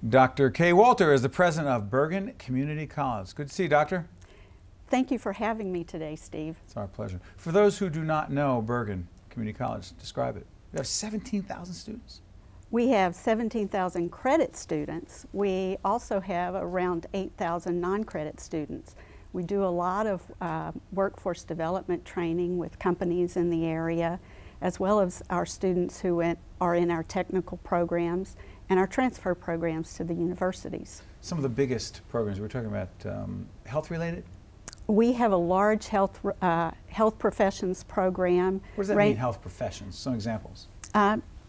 Dr. Kaye Walter is the president of Bergen Community College. Good to see you, Doctor. Thank you for having me today, Steve. It's our pleasure. For those who do not know Bergen Community College, describe it. We have 17,000 students. We have 17,000 credit students. We also have around 8,000 non-credit students. We do a lot of workforce development training with companies in the area, as well as our students who are in our technical programs and our transfer programs to the universities. Some of the biggest programs, we're talking about health-related? We have a large health professions program. What does that mean, health professions? Some examples.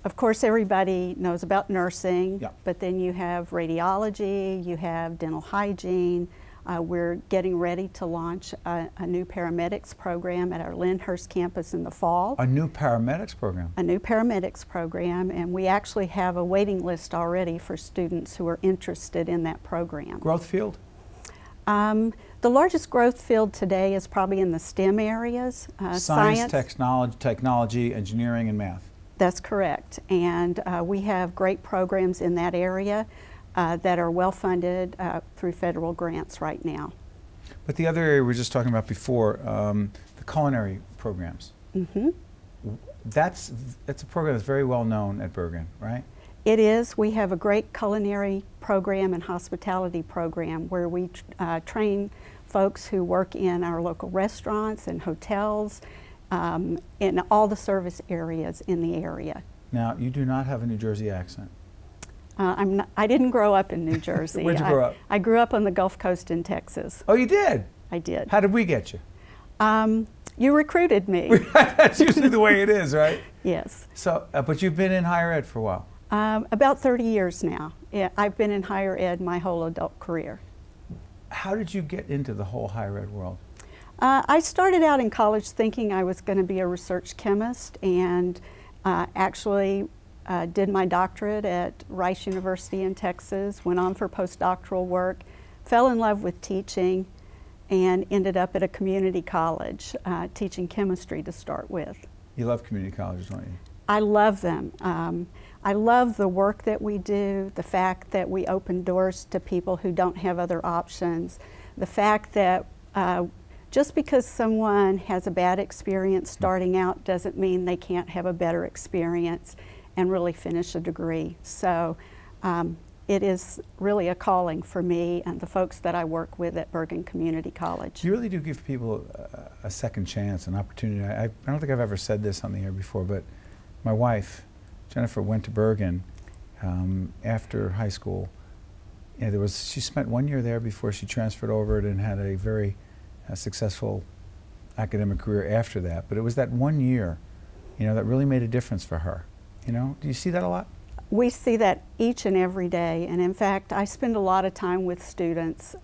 Of course, everybody knows about nursing, yeah. But then you have radiology, you have dental hygiene. We're getting ready to launch a new paramedics program at our Lyndhurst campus in the fall. A new paramedics program? A new paramedics program, and we actually have a waiting list already for students who are interested in that program. Growth field? The largest growth field today is probably in the STEM areas. Science, technology, engineering, and math. That's correct, and we have great programs in that area that are well funded through federal grants right now. But the other area we were just talking about before, the culinary programs. Mm-hmm. That's a program that's very well known at Bergen, right? It is. We have a great culinary program and hospitality program where we train folks who work in our local restaurants and hotels, in all the service areas in the area. Now, you do not have a New Jersey accent. I didn't grow up in New Jersey. Where'd you grow up? I grew up on the Gulf Coast in Texas. Oh, you did? I did. How did we get you? You recruited me. That's usually the way it is, right? Yes. So, but you've been in higher ed for a while. About 30 years now. Yeah, I've been in higher ed my whole adult career. How did you get into the whole higher ed world? I started out in college thinking I was going to be a research chemist, and actually did my doctorate at Rice University in Texas, went on for postdoctoral work, fell in love with teaching, and ended up at a community college teaching chemistry to start with. You love community colleges, don't you? I love them. I love the work that we do, the fact that we open doors to people who don't have other options, the fact that just because someone has a bad experience starting out doesn't mean they can't have a better experience and really finish a degree. So it is really a calling for me and the folks that I work with at Bergen Community College. You really do give people a second chance, an opportunity. I don't think I've ever said this on the air before, but my wife, Jennifer, went to Bergen after high school. Yeah, she spent 1 year there before she transferred over and had a very successful academic career after that. But it was that 1 year, that really made a difference for her. Do you see that a lot? We see that each and every day, and in fact, I spend a lot of time with students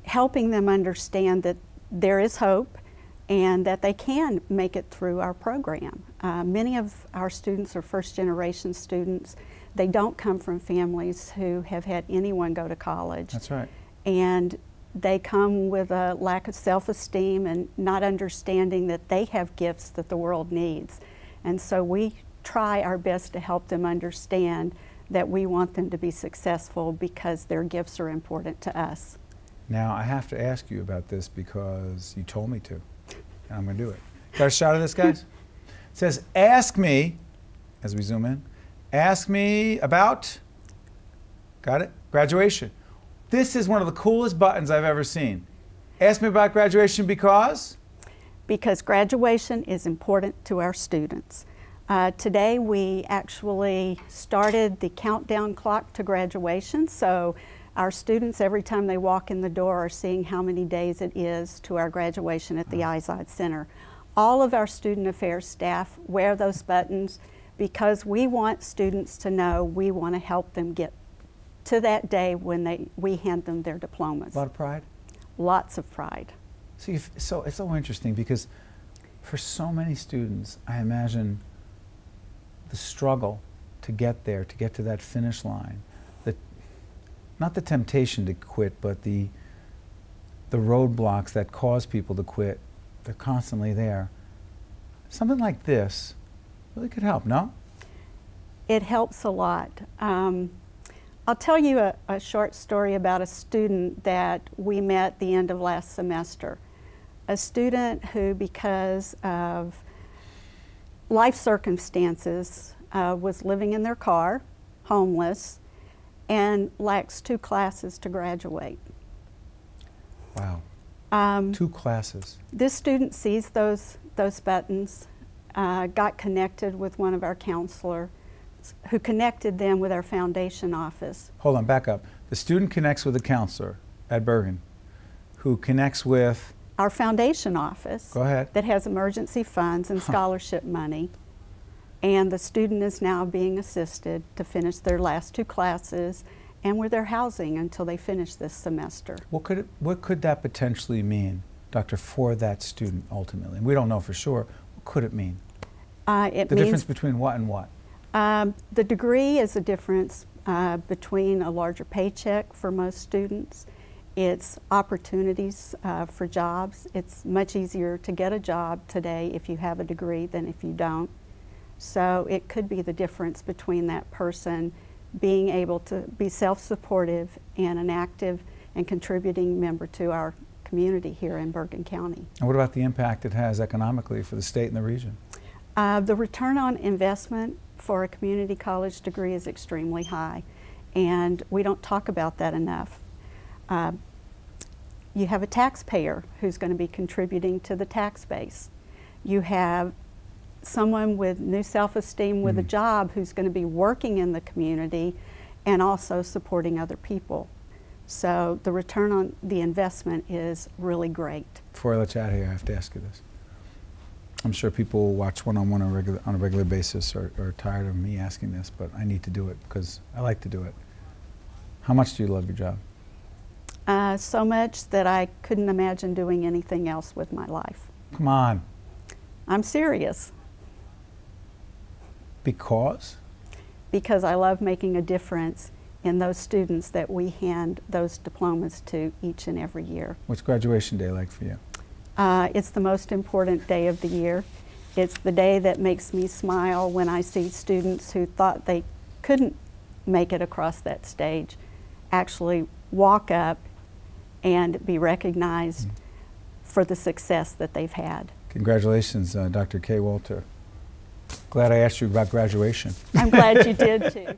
helping them understand that there is hope and that they can make it through our program. Many of our students are first-generation students. They don't come from families who have had anyone go to college. That's right. And they come with a lack of self-esteem and not understanding that they have gifts that the world needs. And so we try our best to help them understand that we want them to be successful because their gifts are important to us. Now, I have to ask you about this because you told me to. I'm going to do it. Got a shot of this, guys? It says, ask me, as we zoom in, ask me about, got it? Graduation. This is one of the coolest buttons I've ever seen. Ask me about graduation because? Because graduation is important to our students. Today we actually started the countdown clock to graduation, so our students, every time they walk in the door, are seeing how many days it is to our graduation at the Izod Center. All of our student affairs staff wear those buttons because we want students to know we want to help them get to that day when we hand them their diplomas. A lot of pride? Lots of pride. See, so it's so interesting because for so many students, I imagine the struggle to get there, to get to that finish line, not the temptation to quit, but the roadblocks that cause people to quit, they're constantly there. Something like this really could help, no? It helps a lot. I'll tell you a short story about a student that we met the end of last semester. A student who, because of life circumstances, was living in their car, homeless, and lacks 2 classes to graduate. Wow. 2 classes. This student sees those buttons, got connected with one of our counselors, who connected them with our foundation office. Hold on, back up. The student connects with a counselor at Bergen, who connects with our foundation office. Go ahead. That has emergency funds and scholarship money. And the student is now being assisted to finish their last 2 classes and with their housing until they finish this semester. What could that potentially mean, Doctor, for that student ultimately? We don't know for sure. What could it mean? The difference between what and what? The degree is a difference between a larger paycheck for most students. It's opportunities for jobs. It's much easier to get a job today if you have a degree than if you don't. So it could be the difference between that person being able to be self-supportive and an active and contributing member to our community here in Bergen County. And what about the impact it has economically for the state and the region? The return on investment for a community college degree is extremely high, and we don't talk about that enough. You have a taxpayer who's going to be contributing to the tax base. You have someone with new self-esteem with a job who's going to be working in the community and also supporting other people. So the return on the investment is really great. Before I let you out of here, I have to ask you this. I'm sure people who watch one-on-one on a regular basis are tired of me asking this, but I need to do it because I like to do it. How much do you love your job? So much that I couldn't imagine doing anything else with my life. Come on. I'm serious. Because? Because I love making a difference in those students that we hand those diplomas to each and every year. What's graduation day like for you? It's the most important day of the year. It's the day that makes me smile when I see students who thought they couldn't make it across that stage actually walk up and be recognized for the success that they've had. Congratulations, Dr. Kaye Walter. Glad I asked you about graduation. I'm glad you did too.